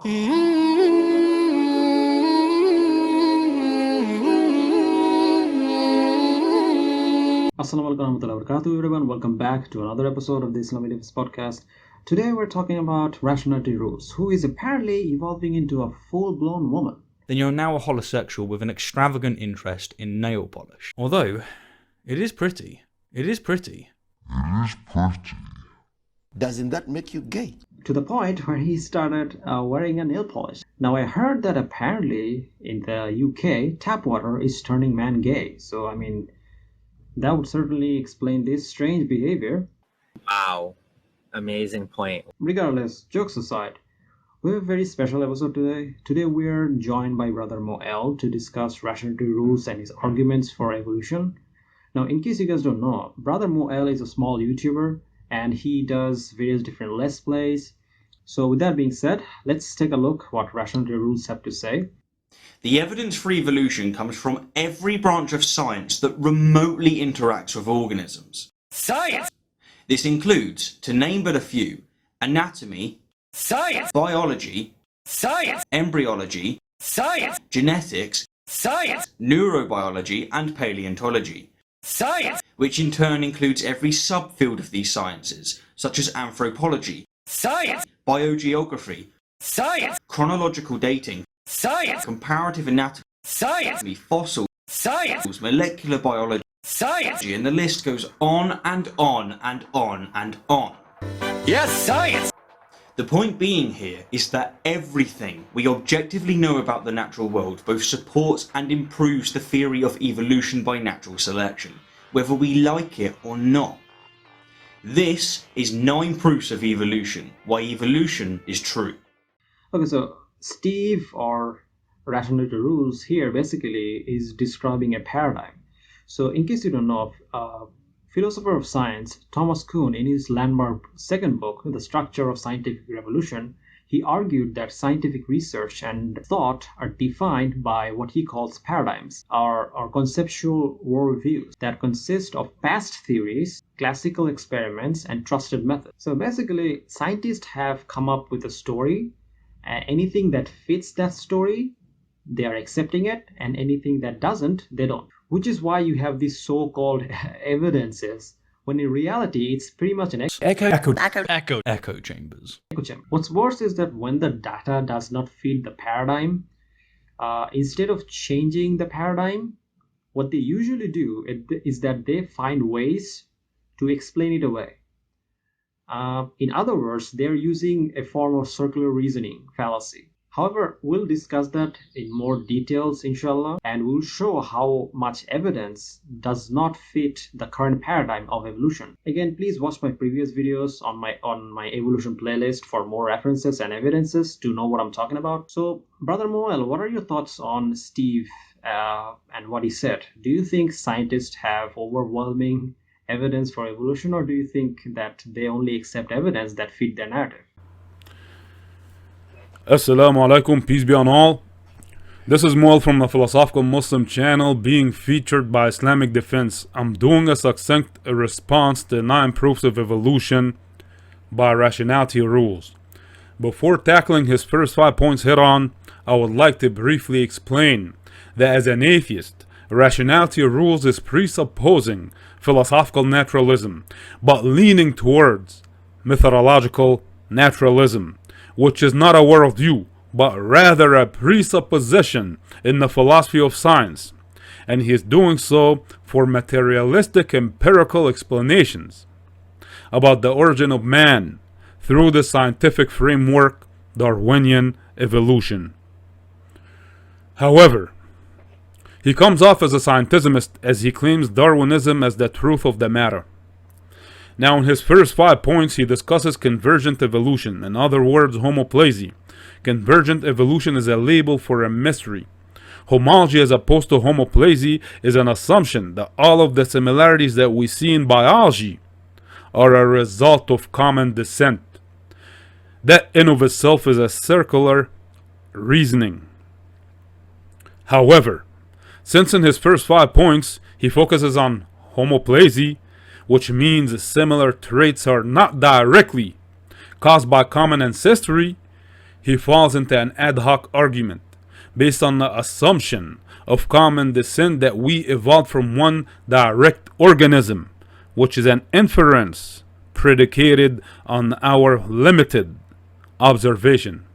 Assalamualaikum warahmatullahi wabarakatuh, everyone. Welcome back to another episode of the Islamic Defense Podcast. Today we're talking about Rationality Rules, who is apparently evolving into a full-blown woman. Then you're now a holosexual with an extravagant interest in nail polish. Although, it is pretty. Doesn't that make you gay? To the point where he started wearing a nail polish. Now I heard that apparently in the UK, tap water is turning men gay. So that would certainly explain this strange behavior. Wow. Amazing point. Regardless, jokes aside, we have a very special episode today. Today we are joined by Brother Moel to discuss rationality rules and his arguments for evolution. Now, in case you guys don't know, Brother Moel is a small YouTuber and he does various different Let's Plays. So with that being said, let's take a look what rationality rules have to say. The evidence for evolution comes from every branch of science that remotely interacts with organisms. Science! This includes, to name but a few, anatomy, science, biology, science, embryology, science, genetics, science, neurobiology, and paleontology. Science! Which in turn includes every subfield of these sciences, such as anthropology, science, biogeography, science, chronological dating, science, comparative anatomy, science, fossils, science, molecular biology, science, and the list goes on and on and on and on. Yes, science! The point being here is that everything we objectively know about the natural world both supports and improves the theory of evolution by natural selection, whether we like it or not. This is 9 proofs of evolution, why evolution is true. Okay, so Steve, or Rationality Rules here, basically is describing a paradigm. So in case you don't know, philosopher of science Thomas Kuhn, in his landmark second book, The Structure of Scientific Revolution, he argued that scientific research and thought are defined by what he calls paradigms, or conceptual worldviews that consist of past theories, classical experiments, and trusted methods. So basically, scientists have come up with a story. Anything that fits that story, they are accepting it, and anything that doesn't, they don't. Which is why you have these so-called evidences, when in reality it's pretty much an echo chambers. What's worse is that when the data does not fit the paradigm, instead of changing the paradigm, what they usually do is that they find ways to explain it away. In other words, they're using a form of circular reasoning fallacy. However, we'll discuss that in more details, inshallah, and we'll show how much evidence does not fit the current paradigm of evolution. Again, please watch my previous videos on my evolution playlist for more references and evidences to know what I'm talking about. So, Brother Moel, what are your thoughts on Steve and what he said? Do you think scientists have overwhelming evidence for evolution, or do you think that they only accept evidence that fit their narrative? Assalamu alaikum, peace be on all. This is Moel from the Philosophical Muslim channel, being featured by Islamic Defense. I'm doing a succinct response to 9 proofs of evolution by Rationality Rules. Before tackling his first 5 points head on, I would like to briefly explain that as an atheist, Rationality Rules is presupposing philosophical naturalism, but leaning towards methodological naturalism, which is not a worldview, but rather a presupposition in the philosophy of science, and he is doing so for materialistic empirical explanations about the origin of man through the scientific framework Darwinian evolution. However, he comes off as a scientismist as he claims Darwinism as the truth of the matter. Now, in his first 5 points, he discusses convergent evolution, in other words, homoplasy. Convergent evolution is a label for a mystery. Homology, as opposed to homoplasy, is an assumption that all of the similarities that we see in biology are a result of common descent. That in of itself is a circular reasoning. However, since in his first 5 points he focuses on homoplasy, which means similar traits are not directly caused by common ancestry, he falls into an ad hoc argument based on the assumption of common descent that we evolved from one direct organism, which is an inference predicated on our limited observation.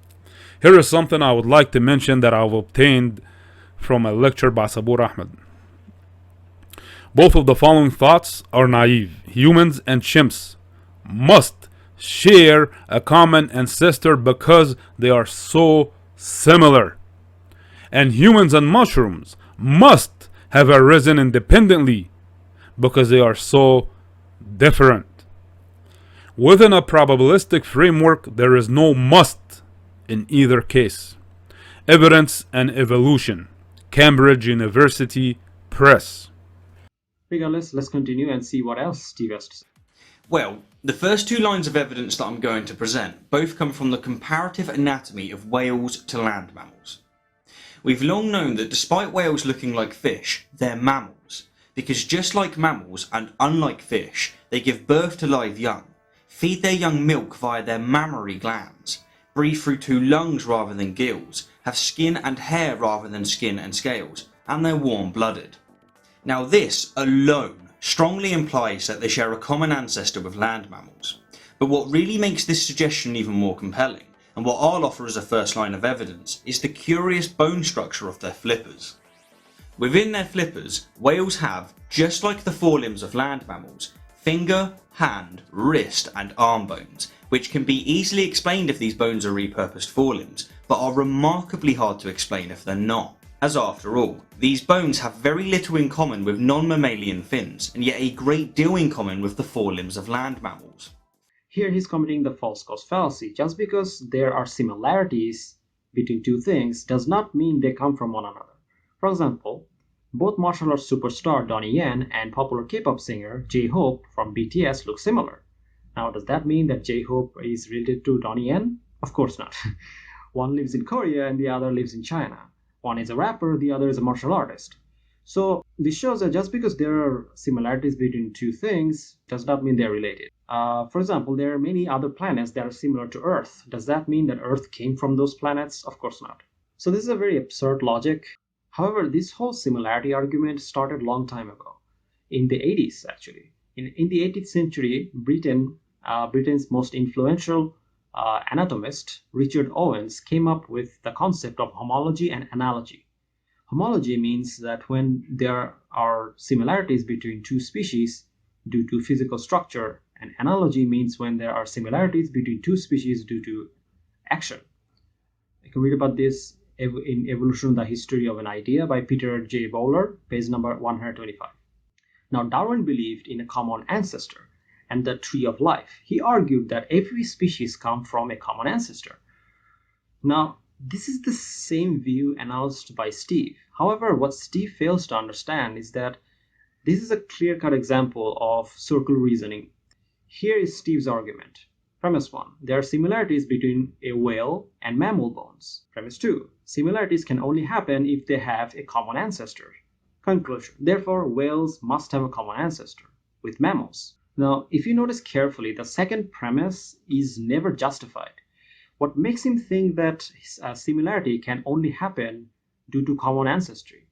Here is something I would like to mention that I've obtained from a lecture by Sabur Ahmed. Both of the following thoughts are naive. Humans and chimps must share a common ancestor because they are so similar. And humans and mushrooms must have arisen independently because they are so different. Within a probabilistic framework, there is no must in either case. Evidence and Evolution, Cambridge University Press. Regardless, let's continue and see what else Steve has to say. Well, the first two lines of evidence that I'm going to present both come from the comparative anatomy of whales to land mammals. We've long known that despite whales looking like fish, they're mammals, because just like mammals and unlike fish, they give birth to live young, feed their young milk via their mammary glands, breathe through two lungs rather than gills, have skin and hair rather than skin and scales, and they're warm-blooded. Now this alone strongly implies that they share a common ancestor with land mammals, but what really makes this suggestion even more compelling, and what I'll offer as a first line of evidence, is the curious bone structure of their flippers. Within their flippers, whales have, just like the forelimbs of land mammals, finger, hand, wrist and arm bones, which can be easily explained if these bones are repurposed forelimbs, but are remarkably hard to explain if they're not. As after all, these bones have very little in common with non-mammalian fins, and yet a great deal in common with the forelimbs of land mammals. Here he's committing the false cause fallacy. Just because there are similarities between two things does not mean they come from one another. For example, both martial arts superstar Donnie Yen and popular K-pop singer J-Hope from BTS look similar. Now, does that mean that J-Hope is related to Donnie Yen? Of course not. One lives in Korea and the other lives in China. One is a rapper, the other is a martial artist. So this shows that just because there are similarities between two things does not mean they're related. For example, there are many other planets that are similar to Earth. Does that mean that Earth came from those planets? Of course not. So this is a very absurd logic. However, this whole similarity argument started a long time ago, in the 80s actually. In the 18th century, Britain's most influential anatomist, Richard Owens, came up with the concept of homology and analogy. Homology means that when there are similarities between two species due to physical structure, and analogy means when there are similarities between two species due to action. You can read about this in Evolution: The History of an Idea by Peter J. Bowler, page number 125. Now, Darwin believed in a common ancestor and the tree of life. He argued that every species comes from a common ancestor. Now, this is the same view announced by Steve. However, what Steve fails to understand is that this is a clear-cut example of circular reasoning. Here is Steve's argument. Premise 1. There are similarities between a whale and mammal bones. Premise 2. Similarities can only happen if they have a common ancestor. Conclusion. Therefore, whales must have a common ancestor with mammals. Now, if you notice carefully, the second premise is never justified. What makes him think that a similarity can only happen due to common ancestry?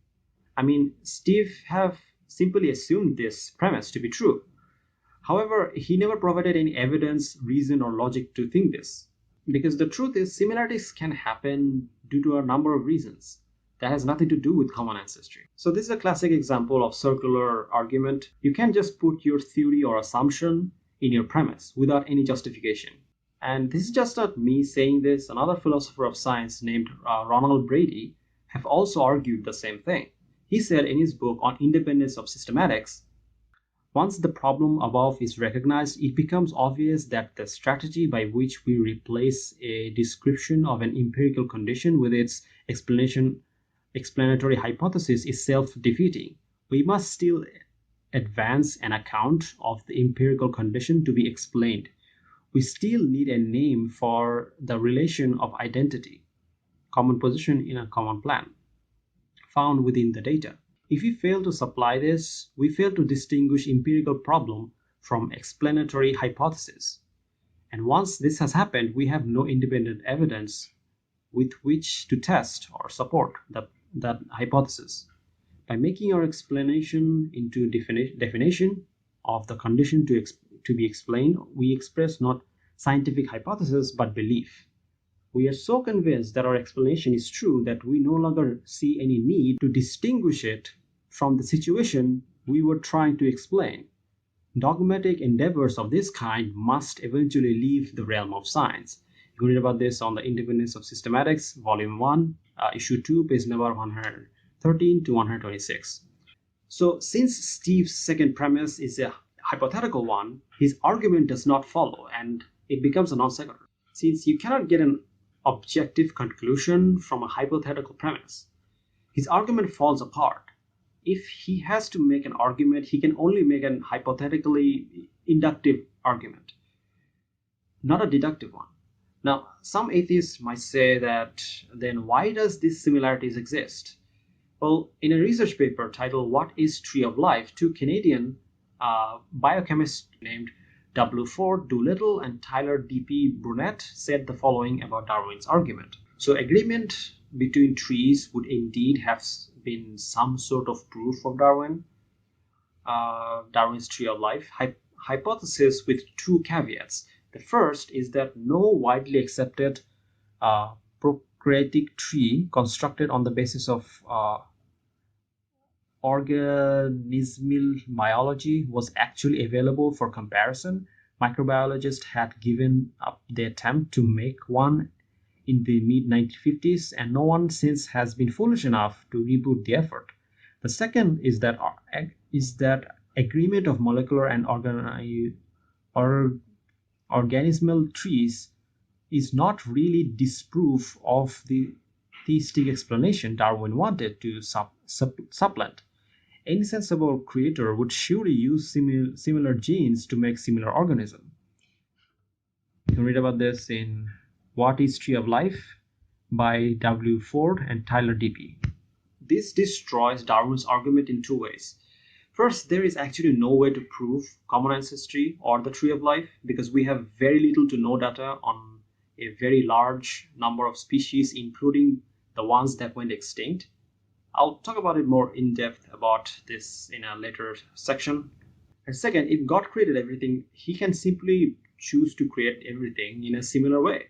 I mean, Steve have simply assumed this premise to be true. However, he never provided any evidence, reason, or logic to think this. Because the truth is, similarities can happen due to a number of reasons that has nothing to do with common ancestry. So this is a classic example of circular argument. You can't just put your theory or assumption in your premise without any justification. And this is just not me saying this. Another philosopher of science named Ronald Brady have also argued the same thing. He said in his book on independence of systematics, once the problem above is recognized, it becomes obvious that the strategy by which we replace a description of an empirical condition with its explanatory hypothesis is self-defeating. We must still advance an account of the empirical condition to be explained. We still need a name for the relation of identity, common position in a common plan, found within the data. If we fail to supply this, we fail to distinguish empirical problem from explanatory hypothesis. And once this has happened, we have no independent evidence with which to test or support that hypothesis. By making our explanation into definition of the condition to be explained, we express not scientific hypothesis but belief. We are so convinced that our explanation is true that we no longer see any need to distinguish it from the situation we were trying to explain. Dogmatic endeavors of this kind must eventually leave the realm of science. You can read about this on The Independence of Systematics, Volume 1, Issue 2, page number 113 to 126. So, since Steve's second premise is a hypothetical one, his argument does not follow and it becomes a non sequitur. Since you cannot get an objective conclusion from a hypothetical premise, his argument falls apart. If he has to make an argument, he can only make an hypothetically inductive argument, not a deductive one. Now, some atheists might say that then why does these similarities exist? Well, in a research paper titled What is Tree of Life, two Canadian biochemists named W. Ford Doolittle and Tyler D.P. Brunette said the following about Darwin's argument. So, agreement between trees would indeed have been some sort of proof of Darwin's Tree of Life hypothesis with two caveats. The first is that no widely accepted prokaryotic tree constructed on the basis of organismal biology was actually available for comparison. Microbiologists had given up the attempt to make one in the mid-1950s, and no one since has been foolish enough to reboot the effort. The second is that agreement of molecular and organismal trees is not really disproof of the theistic explanation Darwin wanted to supplant. Any sensible creator would surely use similar genes to make similar organisms. You can read about this in What is Tree of Life by W. Ford and Tyler D.P. This destroys Darwin's argument in two ways. First, there is actually no way to prove common ancestry or the Tree of Life because we have very little to no data on a very large number of species, including the ones that went extinct. I'll talk about it more in depth about this in a later section. And second, if God created everything, he can simply choose to create everything in a similar way.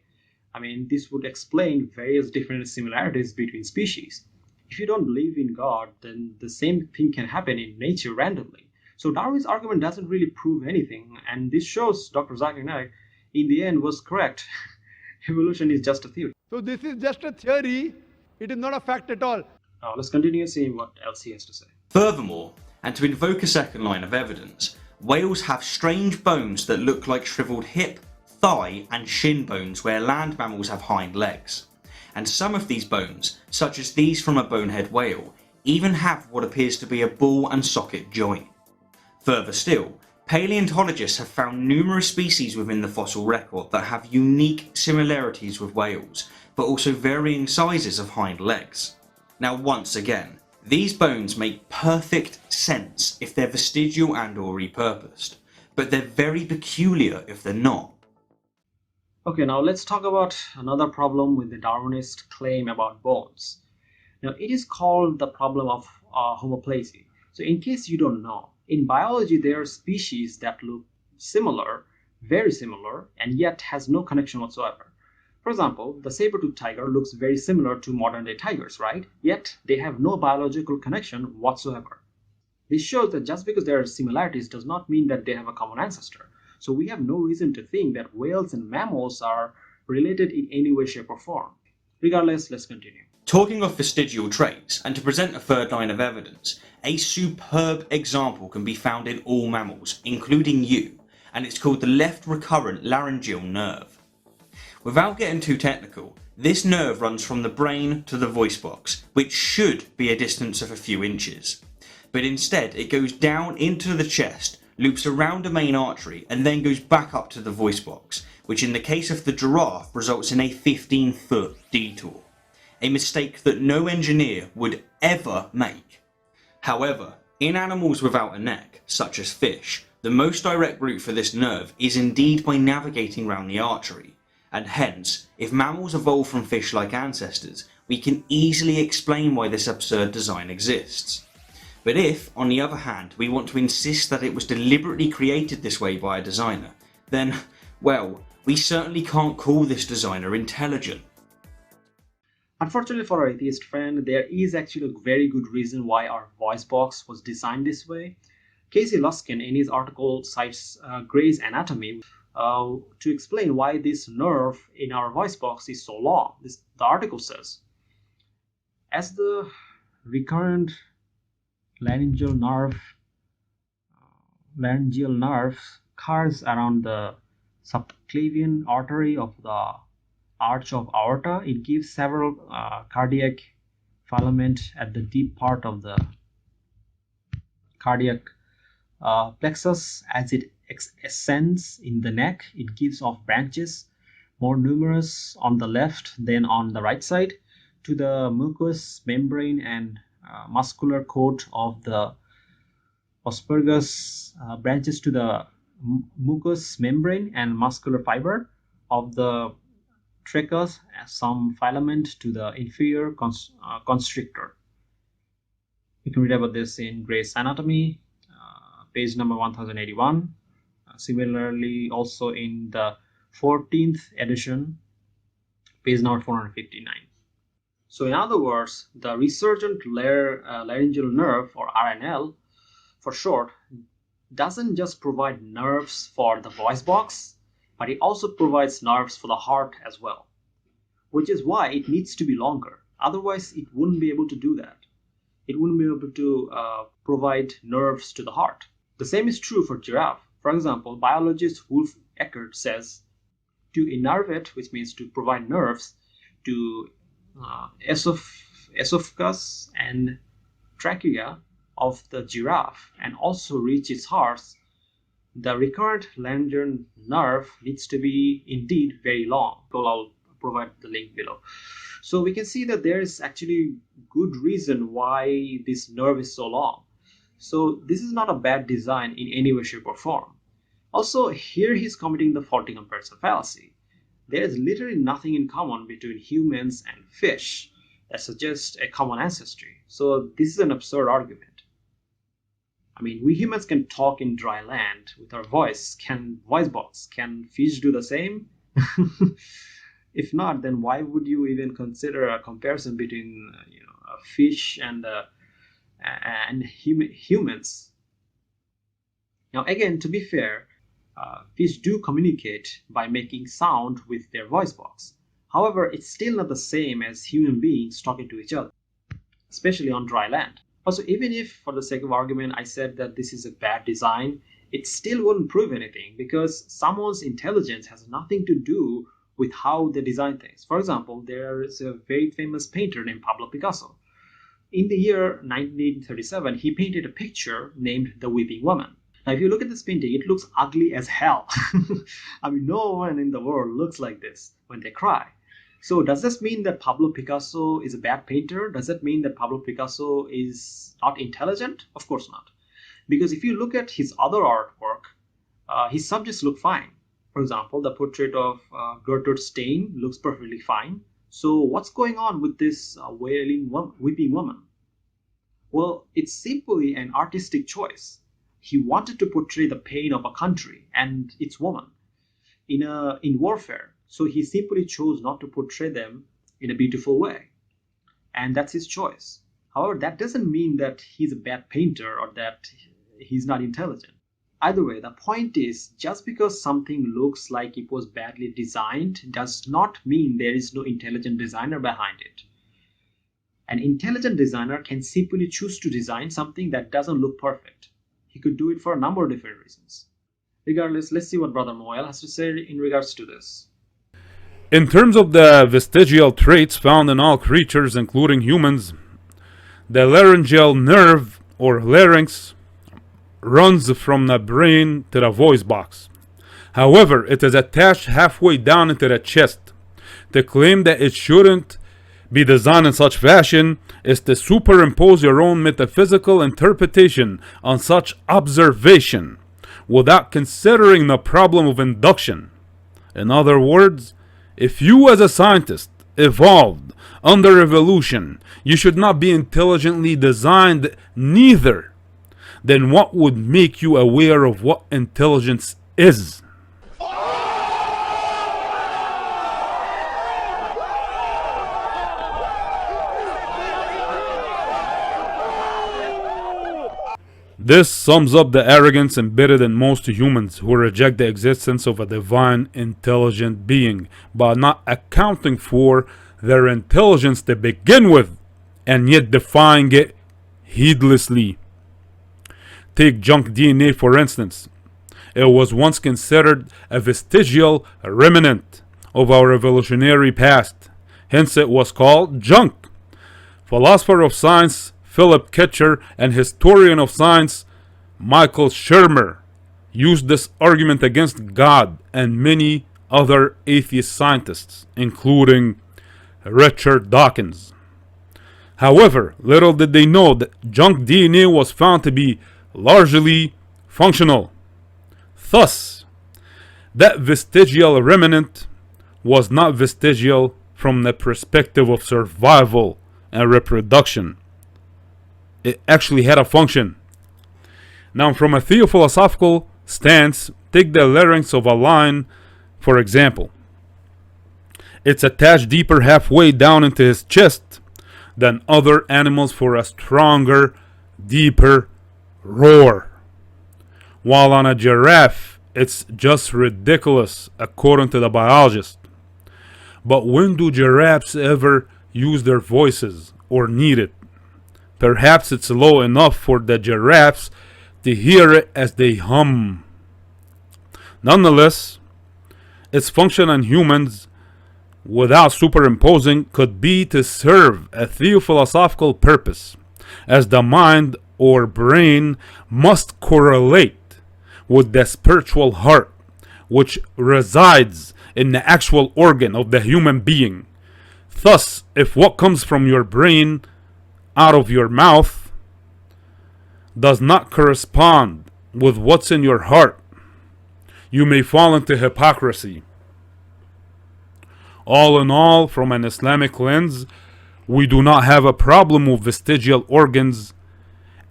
I mean, this would explain various different similarities between species. If you don't believe in God, then the same thing can happen in nature randomly. So Darwin's argument doesn't really prove anything, and this shows Dr. Zakir Naik in the end was correct. Evolution is just a theory. So this is just a theory, it is not a fact at all. Now let's continue seeing what else he has to say. Furthermore, and to invoke a second line of evidence, whales have strange bones that look like shriveled hip, thigh and shin bones where land mammals have hind legs. And some of these bones, such as these from a bonehead whale, even have what appears to be a ball and socket joint. Further still, paleontologists have found numerous species within the fossil record that have unique similarities with whales, but also varying sizes of hind legs. Now once again, these bones make perfect sense if they're vestigial and or repurposed, but they're very peculiar if they're not. Okay, now let's talk about another problem with the Darwinist claim about bones. Now it is called the problem of homoplasy. So in case you don't know, in biology there are species that look similar, very similar, and yet has no connection whatsoever. For example, the saber-toothed tiger looks very similar to modern-day tigers, right? Yet they have no biological connection whatsoever. This shows that just because there are similarities does not mean that they have a common ancestor. So we have no reason to think that whales and mammals are related in any way, shape, or form. Regardless, let's continue. Talking of vestigial traits, and to present a third line of evidence, a superb example can be found in all mammals, including you, and it's called the left recurrent laryngeal nerve. Without getting too technical, this nerve runs from the brain to the voice box, which should be a distance of a few inches. But instead it goes down into the chest, loops around a main artery and then goes back up to the voice box, which in the case of the giraffe results in a 15-foot detour. A mistake that no engineer would ever make. However, in animals without a neck, such as fish, the most direct route for this nerve is indeed by navigating round the artery. and hence, if mammals evolved from fish-like ancestors, we can easily explain why this absurd design exists. But if, on the other hand, we want to insist that it was deliberately created this way by a designer, then, well, we certainly can't call this designer intelligent. Unfortunately for our atheist friend, there is actually a very good reason why our voice box was designed this way. Casey Luskin in his article cites Gray's Anatomy to explain why this nerve in our voice box is so long. The article says, as the recurrent laryngeal nerve curves around the subclavian artery of the arch of aorta, it gives several cardiac filament at the deep part of the cardiac plexus. As it ascends in the neck, it gives off branches, more numerous on the left than on the right side, to the mucous membrane and muscular coat of the asparagus, branches to the mucous membrane and muscular fiber of the tragus, some filament to the inferior constrictor. You can read about this in Gray's Anatomy, page number 1081. Similarly, also in the 14th edition, page number 459. So in other words, the resurgent laryngeal nerve, or RNL for short, doesn't just provide nerves for the voice box, but it also provides nerves for the heart as well, which is why it needs to be longer. Otherwise, it wouldn't be able to do that. It wouldn't be able to provide nerves to the heart. The same is true for giraffe. For example, biologist Wolf Eckert says to innervate, which means to provide nerves to esophagus and trachea of the giraffe and also reach its heart, the recurrent laryngeal nerve needs to be indeed very long. I'll provide the link below. So we can see that there is actually good reason why this nerve is so long. So this is not a bad design in any way, shape or form. Also, here he's committing the faulty comparison fallacy. There is literally nothing in common between humans and fish that suggests a common ancestry. So this is an absurd argument. I mean, we humans can talk in dry land with our voice box. Can fish do the same? If not, then why would you even consider a comparison between a fish and humans? Now, again, to be fair, fish do communicate by making sound with their voice box. However, it's still not the same as human beings talking to each other, especially on dry land. Also, even if, for the sake of argument, I said that this is a bad design, it still wouldn't prove anything, because someone's intelligence has nothing to do with how they design things. For example, there is a very famous painter named Pablo Picasso. In the year 1937, he painted a picture named The Weeping Woman. Now, if you look at this painting, it looks ugly as hell. I mean, no one in the world looks like this when they cry. So does this mean that Pablo Picasso is a bad painter? Does that mean that Pablo Picasso is not intelligent? Of course not. Because if you look at his other artwork, his subjects look fine. For example, the portrait of Gertrude Stein looks perfectly fine. So what's going on with this weeping woman? Well, it's simply an artistic choice. He wanted to portray the pain of a country and its woman in warfare. So he simply chose not to portray them in a beautiful way. And that's his choice. However, that doesn't mean that he's a bad painter or that he's not intelligent. Either way, the point is, just because something looks like it was badly designed does not mean there is no intelligent designer behind it. An intelligent designer can simply choose to design something that doesn't look perfect. He could do it for a number of different reasons. Regardless, let's see what Brother Moel has to say in regards to this. In terms of the vestigial traits found in all creatures, including humans, the laryngeal nerve, or larynx, runs from the brain to the voice box. However, it is attached halfway down into the chest. To claim that it shouldn't be designed in such fashion is to superimpose your own metaphysical interpretation on such observation without considering the problem of induction. In other words, If you as a scientist evolved under evolution, you should not be intelligently designed neither. Then what would make you aware of what intelligence is? This sums up the arrogance embedded in most humans who reject the existence of a divine intelligent being by not accounting for their intelligence to begin with and yet defying it heedlessly. Take junk DNA for instance. It was once considered a vestigial remnant of our evolutionary past. Hence it was called junk. Philosopher of science Philip Kitcher and historian of science Michael Shermer used this argument against God and many other atheist scientists, including Richard Dawkins. However, little did they know that junk DNA was found to be largely functional. Thus, that vestigial remnant was not vestigial from the perspective of survival and reproduction. It actually had a function. Now, from a theophilosophical stance, take the larynx of a lion, for example. It's attached deeper halfway down into his chest than other animals for a stronger, deeper roar. While on a giraffe, it's just ridiculous, according to the biologist. But when do giraffes ever use their voices or need it? Perhaps it's low enough for the giraffes to hear it as they hum. Nonetheless, its function on humans, without superimposing, could be to serve a theophilosophical purpose, as the mind or brain must correlate with the spiritual heart, which resides in the actual organ of the human being. Thus, if what comes from your brain out of your mouth does not correspond with what's in your heart, you may fall into hypocrisy. All in all, from an Islamic lens, we do not have a problem with vestigial organs,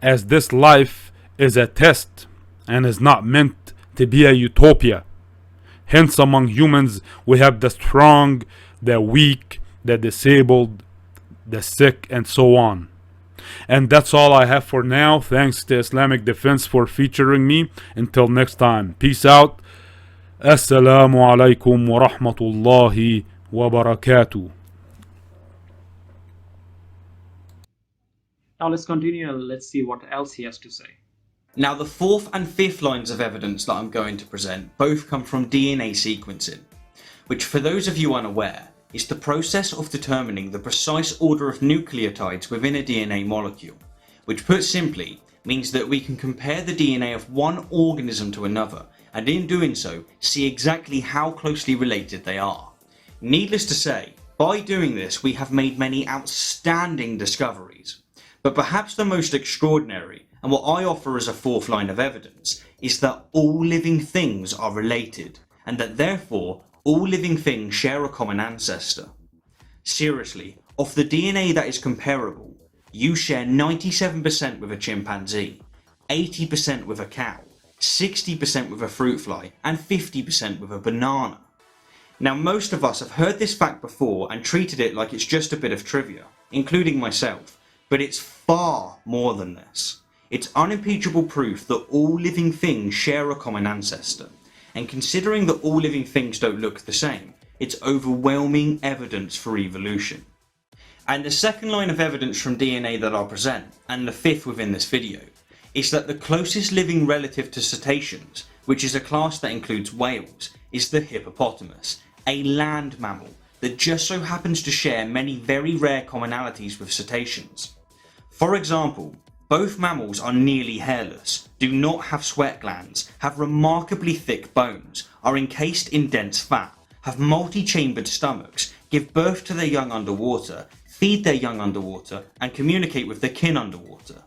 as this life is a test and is not meant to be a utopia. Hence, among humans, we have the strong, the weak, the disabled, the sick, and so on. And that's all I have for now. Thanks to Islamic Defense for featuring me. Until next time, peace out. Assalamu alaikum wa rahmatullahi wa barakatuh. Now let's continue and let's see what else he has to say. Now, the fourth and fifth lines of evidence that I'm going to present both come from DNA sequencing, which, for those of you unaware, is the process of determining the precise order of nucleotides within a DNA molecule, which put simply means that we can compare the DNA of one organism to another, and in doing so, see exactly how closely related they are. Needless to say, by doing this, we have made many outstanding discoveries. But perhaps the most extraordinary, and what I offer as a fourth line of evidence, is that all living things are related, and that therefore all living things share a common ancestor. Seriously, of the DNA that is comparable, you share 97% with a chimpanzee, 80% with a cow, 60% with a fruit fly, and 50% with a banana. Now, most of us have heard this fact before and treated it like it's just a bit of trivia, including myself, but it's far more than this. It's unimpeachable proof that all living things share a common ancestor. And considering that all living things don't look the same, it's overwhelming evidence for evolution. And the second line of evidence from DNA that I'll present, and the fifth within this video, is that the closest living relative to cetaceans, which is a class that includes whales, is the hippopotamus, a land mammal that just so happens to share many very rare commonalities with cetaceans. For example, both mammals are nearly hairless, do not have sweat glands, have remarkably thick bones, are encased in dense fat, have multi-chambered stomachs, give birth to their young underwater, feed their young underwater, and communicate with their kin underwater.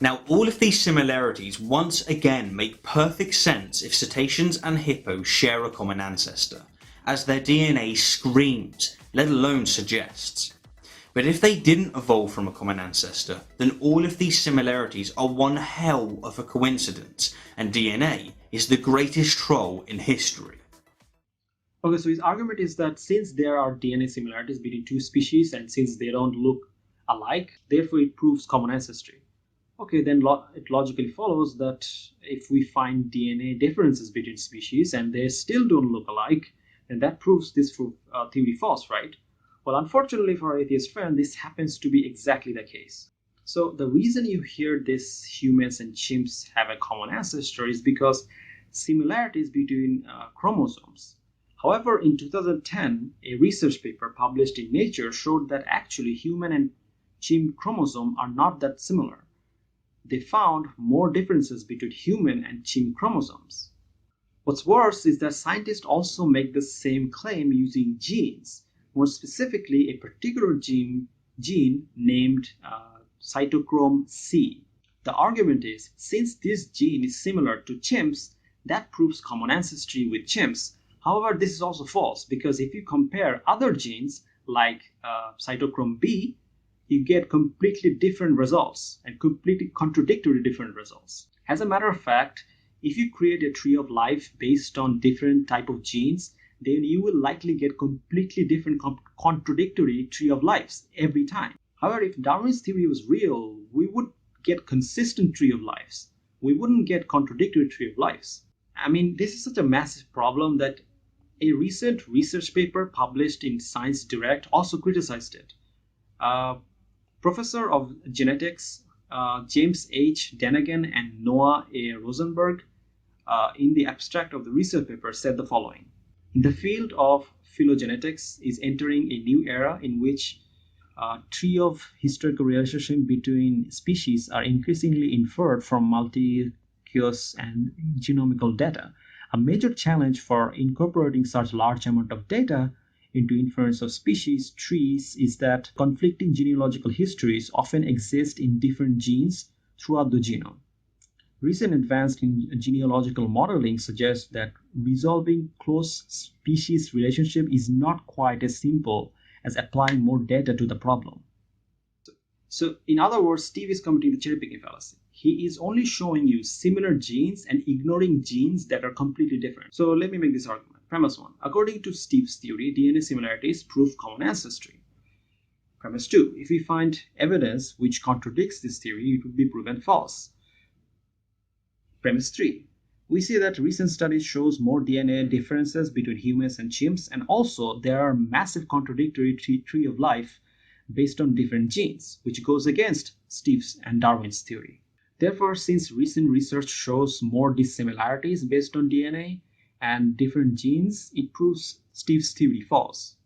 Now, all of these similarities once again make perfect sense if cetaceans and hippos share a common ancestor, as their DNA screams, let alone suggests. But if they didn't evolve from a common ancestor, then all of these similarities are one hell of a coincidence, and DNA is the greatest troll in history. Okay, so his argument is that since there are DNA similarities between two species and since they don't look alike, therefore it proves common ancestry. Okay, then it logically follows that if we find DNA differences between species and they still don't look alike, then that proves this theory false, right? Well, unfortunately for our atheist friend, this happens to be exactly the case. So the reason you hear this humans and chimps have a common ancestor is because similarities between chromosomes. However, in 2010, a research paper published in Nature showed that actually human and chimp chromosome are not that similar. They found more differences between human and chimp chromosomes. What's worse is that scientists also make the same claim using genes, more specifically a particular gene named cytochrome C. The argument is, since this gene is similar to chimps, that proves common ancestry with chimps. However, this is also false because if you compare other genes like cytochrome B, you get completely different results and completely contradictory different results. As a matter of fact, if you create a tree of life based on different type of genes, then you will likely get completely different contradictory tree of lives every time. However, if Darwin's theory was real, we would get consistent tree of lives. We wouldn't get contradictory tree of lives. I mean, this is such a massive problem that a recent research paper published in Science Direct also criticized it. Professor of genetics James H. Denegan and Noah A. Rosenberg, in the abstract of the research paper, said the following. The field of phylogenetics is entering a new era in which tree of historical relationships between species are increasingly inferred from multi-cause and genomical data. A major challenge for incorporating such large amount of data into inference of species trees is that conflicting genealogical histories often exist in different genes throughout the genome. Recent advances in genealogical modeling suggest that resolving close species relationship is not quite as simple as applying more data to the problem. So in other words, Steve is committing the cherry picking fallacy. He is only showing you similar genes and ignoring genes that are completely different. So let me make this argument. Premise 1. According to Steve's theory, DNA similarities prove common ancestry. Premise 2. If we find evidence which contradicts this theory, it would be proven false. Premise 3. We see that recent studies shows more DNA differences between humans and chimps, and also there are massive contradictory tree of life based on different genes, which goes against Steve's and Darwin's theory. Therefore, since recent research shows more dissimilarities based on DNA and different genes, it proves Steve's theory false.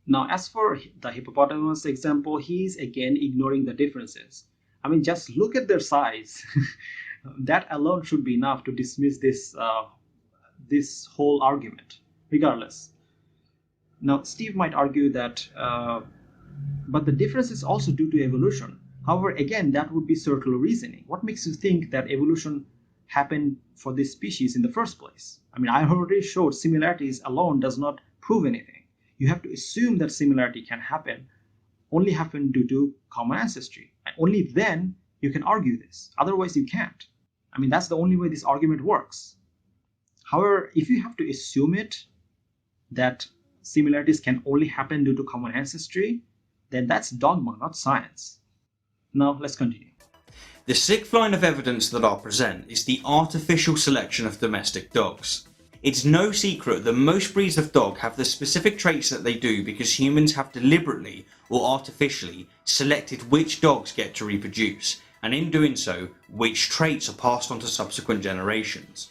Now, as for the hippopotamus example, he is again ignoring the differences. I mean, just look at their size. That alone should be enough to dismiss this whole argument, regardless. Now, Steve might argue that, but the difference is also due to evolution. However, again, that would be circular reasoning. What makes you think that evolution happened for this species in the first place? I mean, I already showed similarities alone does not prove anything. You have to assume that similarity can only happen due to common ancestry. And only then you can argue this. Otherwise, you can't. I mean, that's the only way this argument works. However, if you have to assume it, that similarities can only happen due to common ancestry, then that's dogma, not science. Now, let's continue. The sixth line of evidence that I'll present is the artificial selection of domestic dogs. It's no secret that most breeds of dog have the specific traits that they do because humans have deliberately or artificially selected which dogs get to reproduce, and in doing so, which traits are passed on to subsequent generations.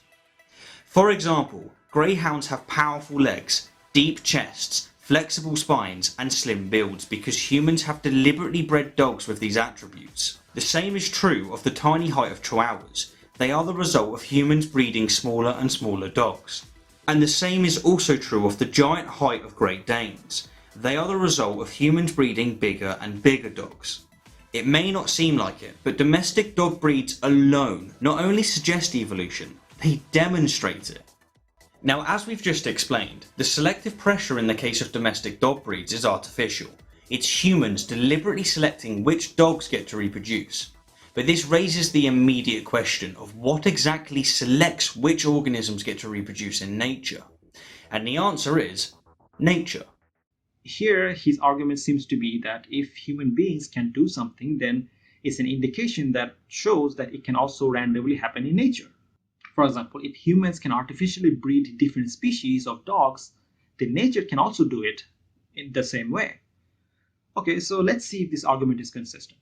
For example, greyhounds have powerful legs, deep chests, flexible spines and slim builds because humans have deliberately bred dogs with these attributes. The same is true of the tiny height of chihuahuas. They are the result of humans breeding smaller and smaller dogs. And the same is also true of the giant height of Great Danes. They are the result of humans breeding bigger and bigger dogs. It may not seem like it, but domestic dog breeds alone not only suggest evolution, they demonstrate it. Now, as we've just explained, the selective pressure in the case of domestic dog breeds is artificial. It's humans deliberately selecting which dogs get to reproduce. But this raises the immediate question of what exactly selects which organisms get to reproduce in nature. And the answer is nature. Here, his argument seems to be that if human beings can do something, then it's an indication that shows that it can also randomly happen in nature. For example, if humans can artificially breed different species of dogs, then nature can also do it in the same way. Okay, so let's see if this argument is consistent.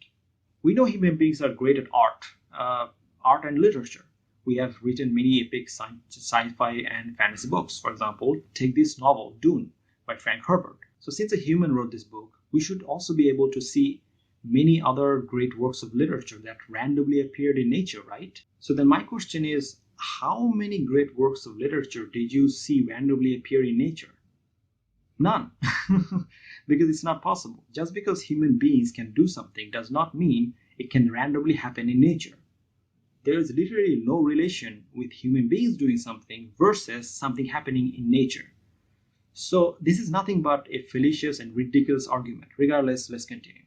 We know human beings are great at art and literature. We have written many epic sci-fi and fantasy books. For example, take this novel, Dune, by Frank Herbert. So since a human wrote this book, we should also be able to see many other great works of literature that randomly appeared in nature, right? So then my question is, how many great works of literature did you see randomly appear in nature? None. Because it's not possible. Just because human beings can do something does not mean it can randomly happen in nature. There is literally no relation with human beings doing something versus something happening in nature. So this is nothing but a fallacious and ridiculous argument. Regardless, let's continue.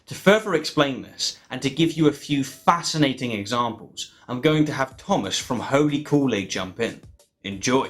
To further explain this, and to give you a few fascinating examples, I'm going to have Thomas from Holy Koolaid jump in. Enjoy!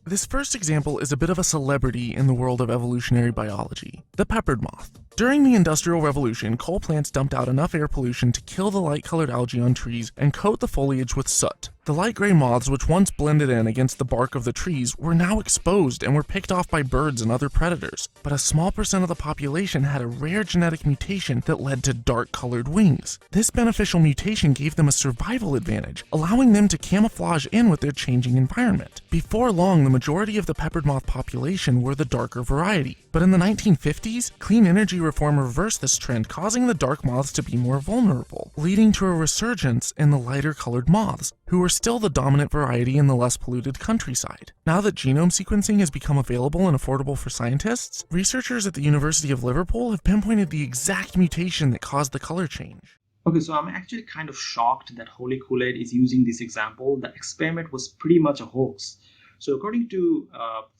This first example is a bit of a celebrity in the world of evolutionary biology, the peppered moth. During the Industrial Revolution, coal plants dumped out enough air pollution to kill the light-colored algae on trees and coat the foliage with soot. The light gray moths, which once blended in against the bark of the trees, were now exposed and were picked off by birds and other predators. But a small percent of the population had a rare genetic mutation that led to dark-colored wings. This beneficial mutation gave them a survival advantage, allowing them to camouflage in with their changing environment. Before long, the majority of the peppered moth population were the darker variety. But in the 1950s, clean energy reform reversed this trend, causing the dark moths to be more vulnerable, leading to a resurgence in the lighter-colored moths, who were still the dominant variety in the less polluted countryside. Now that genome sequencing has become available and affordable for scientists, researchers at the University of Liverpool have pinpointed the exact mutation that caused the color change. Okay, so I'm actually kind of shocked that Holy Koolaid is using this example. The experiment was pretty much a hoax. So according to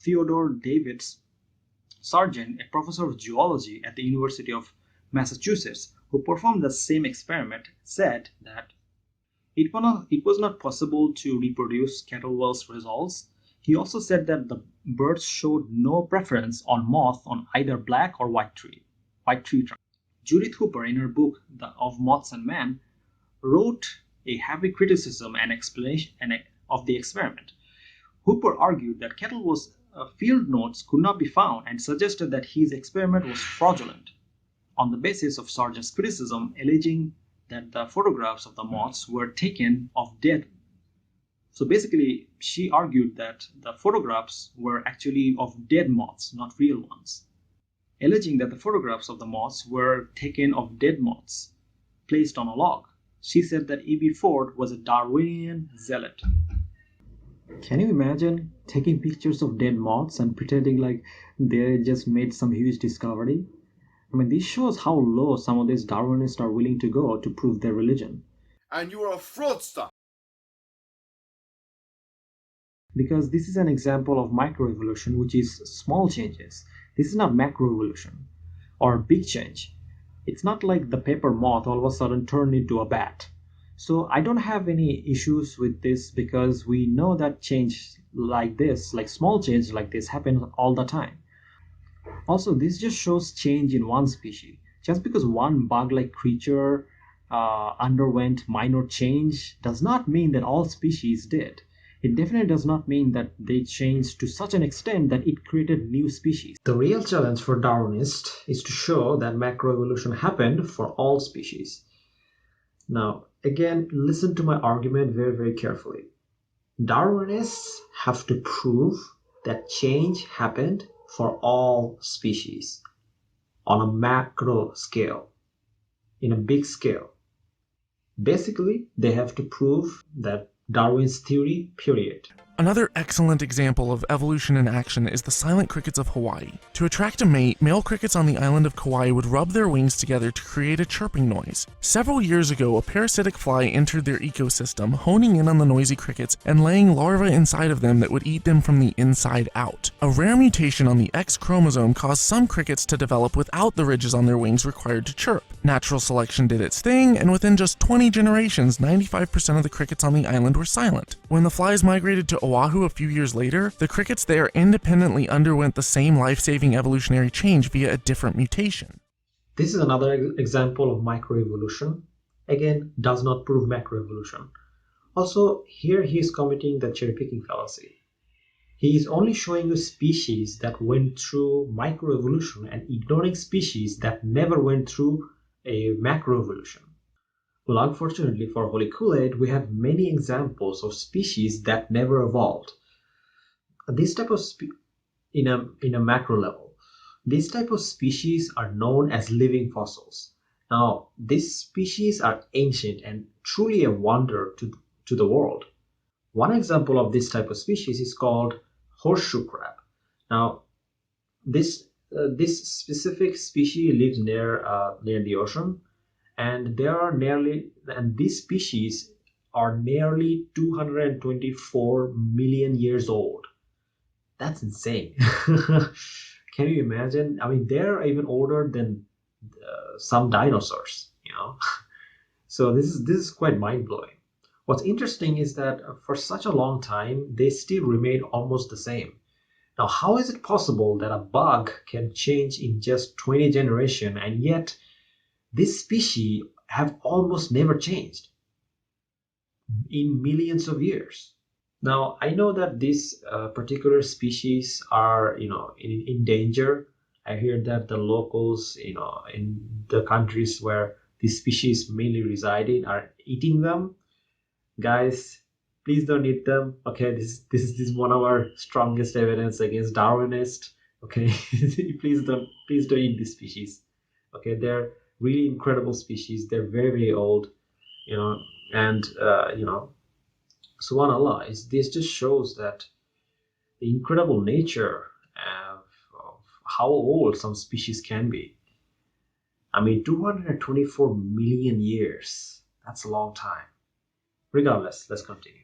Theodore Davids Sargent, a professor of geology at the University of Massachusetts, who performed the same experiment, said that it was not possible to reproduce Kettlewell's results. He also said that the birds showed no preference on moth on either black or white tree trunk. Judith Hooper, in her book of Moths and Man, wrote a heavy criticism and explanation of the experiment. Hooper argued that Kettlewell's field notes could not be found and suggested that his experiment was fraudulent, on the basis of Sargent's criticism, alleging that the photographs of the moths were taken of dead. So basically, she argued that the photographs were actually of dead moths, not real ones, alleging that the photographs of the moths were taken of dead moths placed on a log. She said that E.B. Ford was a Darwinian zealot. Can you imagine taking pictures of dead moths and pretending like they just made some huge discovery? I mean, this shows how low some of these Darwinists are willing to go to prove their religion. And you are a fraudster. Because this is an example of microevolution, which is small changes. This is not macroevolution or big change. It's not like the paper moth all of a sudden turned into a bat. So I don't have any issues with this because we know that change like this, like small change like this, happens all the time. Also, this just shows change in one species. Just because one bug-like creature underwent minor change does not mean that all species did. It definitely does not mean that they changed to such an extent that it created new species. The real challenge for Darwinists is to show that macroevolution happened for all species. Now, again, listen to my argument very, very carefully. Darwinists have to prove that change happened for all species on a macro scale, in a big scale. Basically, they have to prove that Darwin's theory, period. Another excellent example of evolution in action is the silent crickets of Hawaii. To attract a mate, male crickets on the island of Kauai would rub their wings together to create a chirping noise. Several years ago, a parasitic fly entered their ecosystem, honing in on the noisy crickets and laying larvae inside of them that would eat them from the inside out. A rare mutation on the X chromosome caused some crickets to develop without the ridges on their wings required to chirp. Natural selection did its thing, and within just 20 generations, 95% of the crickets on the island were silent. When the flies migrated to Oahu a few years later, the crickets there independently underwent the same life-saving evolutionary change via a different mutation. This is another example of microevolution. Again, does not prove macroevolution. Also, here he is committing the cherry-picking fallacy. He is only showing you species that went through microevolution and ignoring species that never went through a macroevolution. Well, unfortunately for Holy Kool-Aid, we have many examples of species that never evolved. This type of in a macro level, this type of species are known as living fossils. Now, these species are ancient and truly a wonder to the world. One example of this type of species is called horseshoe crab. Now, this specific species lives near the ocean, and these species are nearly 224 million years old. That's insane. Can you imagine? I mean, they're even older than some dinosaurs, you know. So this is quite mind-blowing. What's interesting is that for such a long time, they still remain almost the same. Now, how is it possible that a bug can change in just 20 generations, and yet this species have almost never changed in millions of years? Now, I know that these particular species are, in danger. I hear that the locals, in the countries where these species mainly reside in, are eating them. Guys, please don't eat them. Okay, this is one of our strongest evidence against Darwinist. Okay, please don't eat these species. Okay, they're really incredible species. They're very, very old, and subhanallah, this just shows that the incredible nature of how old some species can be. I mean, 224 million years. That's a long time. Regardless, let's continue.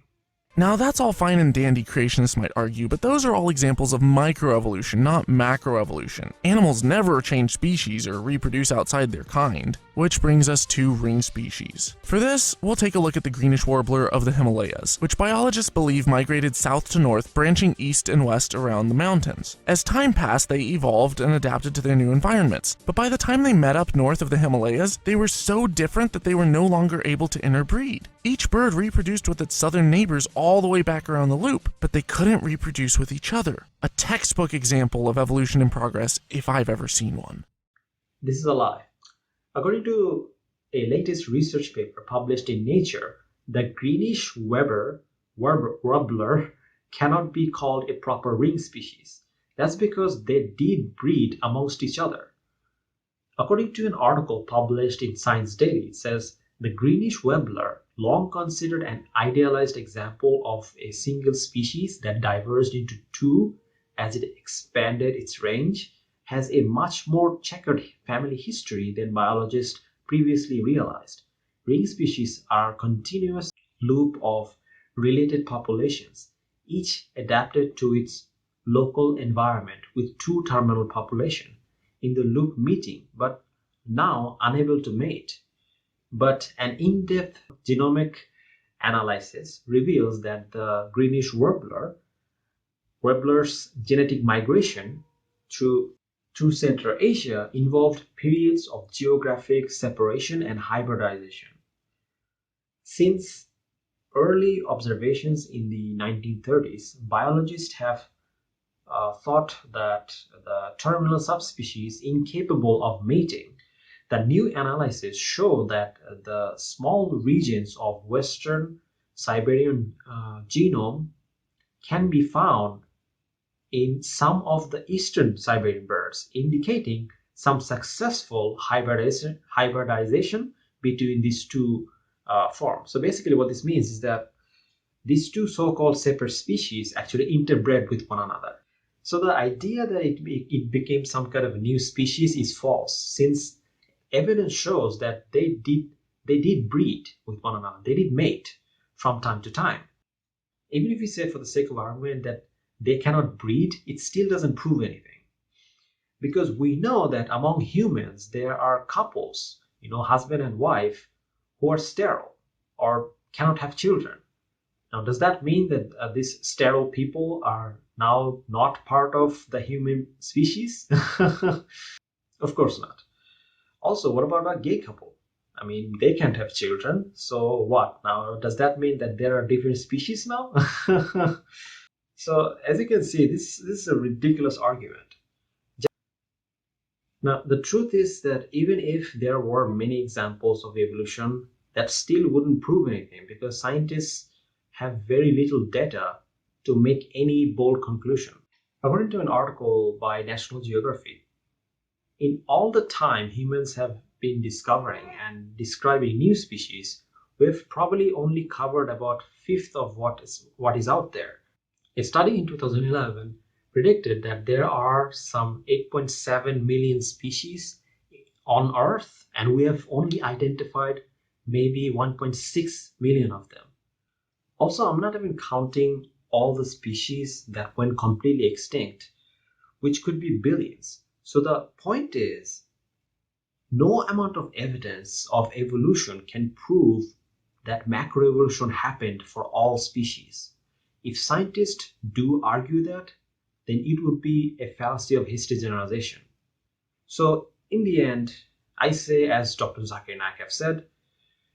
Now that's all fine and dandy, creationists might argue, but those are all examples of microevolution, not macroevolution. Animals never change species or reproduce outside their kind. Which brings us to ring species. For this, we'll take a look at the greenish warbler of the Himalayas, which biologists believe migrated south to north, branching east and west around the mountains. As time passed, they evolved and adapted to their new environments, but by the time they met up north of the Himalayas, they were so different that they were no longer able to interbreed. Each bird reproduced with its southern neighbors all the way back around the loop, but they couldn't reproduce with each other. A textbook example of evolution in progress, if I've ever seen one. This is a lie. According to a latest research paper published in Nature, the greenish warbler cannot be called a proper ring species. That's because they did breed amongst each other. According to an article published in Science Daily, it says the greenish warbler, long considered an idealized example of a single species that diverged into two as it expanded its range, has a much more checkered family history than biologists previously realized. Ring species are a continuous loop of related populations, each adapted to its local environment with two terminal populations in the loop meeting, but now unable to mate. But an in-depth genomic analysis reveals that the greenish warbler's genetic migration through Central Asia involved periods of geographic separation and hybridization. Since early observations in the 1930s, biologists have thought that the terminal subspecies incapable of mating. The new analysis show that the small regions of Western Siberian genome can be found in some of the eastern Siberian birds, indicating some successful hybridization between these two forms. So basically what this means is that these two so-called separate species actually interbred with one another. So the idea that it became some kind of a new species is false, since evidence shows that they did breed with one another. They did mate from time to time. Even if we say for the sake of argument that they cannot breed, it still doesn't prove anything. Because we know that among humans there are couples, husband and wife, who are sterile or cannot have children. Now, does that mean that these sterile people are now not part of the human species? Of course not. Also, what about a gay couple? I mean, they can't have children, so what? Now, does that mean that there are different species now? So, as you can see, this is a ridiculous argument. Now, the truth is that even if there were many examples of evolution, that still wouldn't prove anything, because scientists have very little data to make any bold conclusion. According to an article by National Geography, in all the time humans have been discovering and describing new species, we've probably only covered about a fifth of what is out there. A study in 2011 predicted that there are some 8.7 million species on Earth, and we have only identified maybe 1.6 million of them. Also, I'm not even counting all the species that went completely extinct, which could be billions. So the point is, no amount of evidence of evolution can prove that macroevolution happened for all species. If scientists do argue that, then it would be a fallacy of history generalization. So in the end, I say, as Dr. Zakir Naik have said,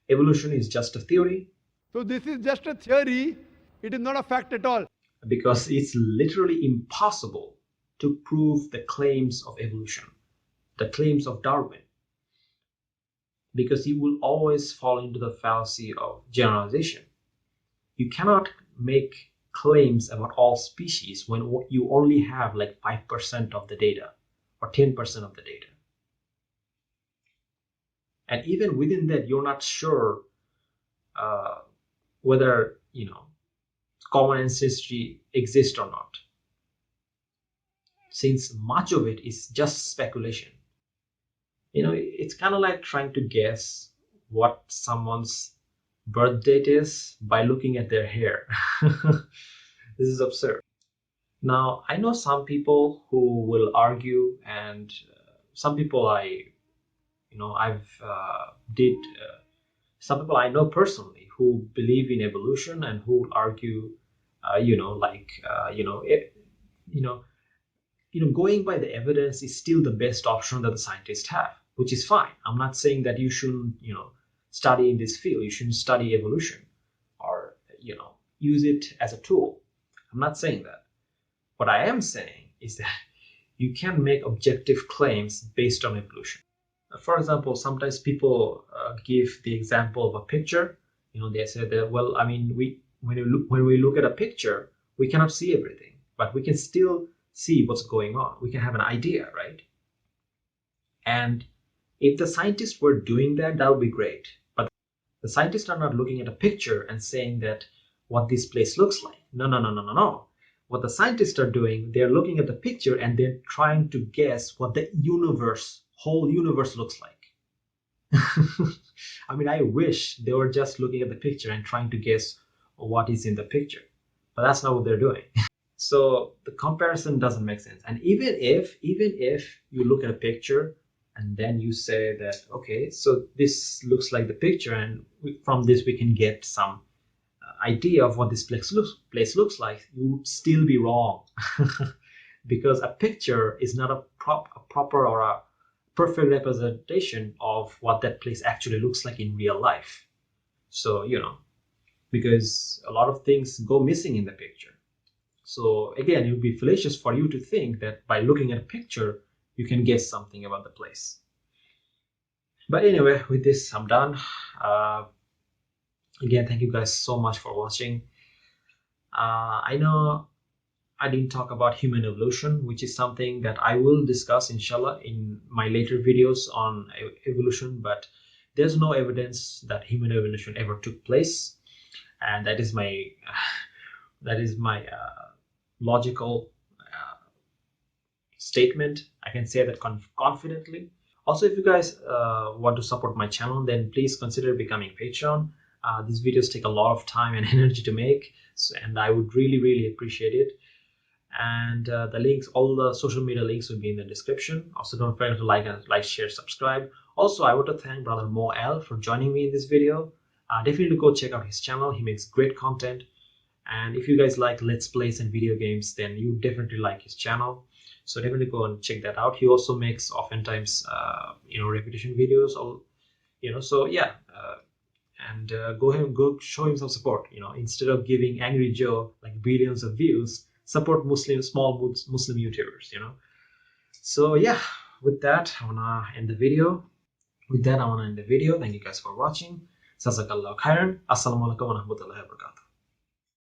evolution is just a theory. So this is just a theory. It is not a fact at all. Because it's literally impossible to prove the claims of evolution, the claims of Darwin. Because you will always fall into the fallacy of generalization. You cannot make claims about all species when you only have like 5% of the data or 10% of the data. And even within that, you're not sure whether, common ancestry exists or not, since much of it is just speculation. It's kind of like trying to guess what someone's birth date is by looking at their hair. This is absurd. Now, I know some people who will argue, and some people some people I know personally who believe in evolution and who argue, going by the evidence is still the best option that the scientists have, which is fine. I'm not saying that you shouldn't, study in this field. You shouldn't study evolution or, use it as a tool. I'm not saying that. What I am saying is that you can make objective claims based on evolution. For example, sometimes people give the example of a picture. They say that, well, I mean, when we look at a picture, we cannot see everything, but we can still see what's going on. We can have an idea, right? And if the scientists were doing that, that would be great. But the scientists are not looking at a picture and saying that what this place looks like. No. What the scientists are doing, they're looking at the picture and they're trying to guess what the whole universe looks like. I mean, I wish they were just looking at the picture and trying to guess what is in the picture, but that's not what they're doing. So the comparison doesn't make sense. And even if you look at a picture and then you say that, okay, so this looks like the picture, and from this we can get some idea of what this place looks like, you would still be wrong. Because a picture is not a proper or a perfect representation of what that place actually looks like in real life. So, because a lot of things go missing in the picture. So again, it would be fallacious for you to think that by looking at a picture, you can guess something about the place. But anyway, with this, I'm done. Again, thank you guys so much for watching. I know I didn't talk about human evolution, which is something that I will discuss, inshallah, in my later videos on evolution, but there's no evidence that human evolution ever took place. and that is my logical statement. I can say that confidently. Also, if you guys want to support my channel, then please consider becoming Patreon. These videos take a lot of time and energy to make, and I would really appreciate it. And the links, all the social media links will be in the description. Also, don't forget to like, share, subscribe. Also, I want to thank brother Mo L for joining me in this video. Definitely go check out his channel. He makes great content. And if you guys like let's plays and video games, then you definitely like his channel. So definitely go and check that out. He also makes oftentimes repetition videos, so yeah, and go show him some support. Instead of giving Angry Joe like billions of views, support small Muslim YouTubers. So yeah, with that I wanna end the video. Thank you guys for watching. Jazakallah khairan. Assalamu alaikum warahmatullahi wabarakatuh.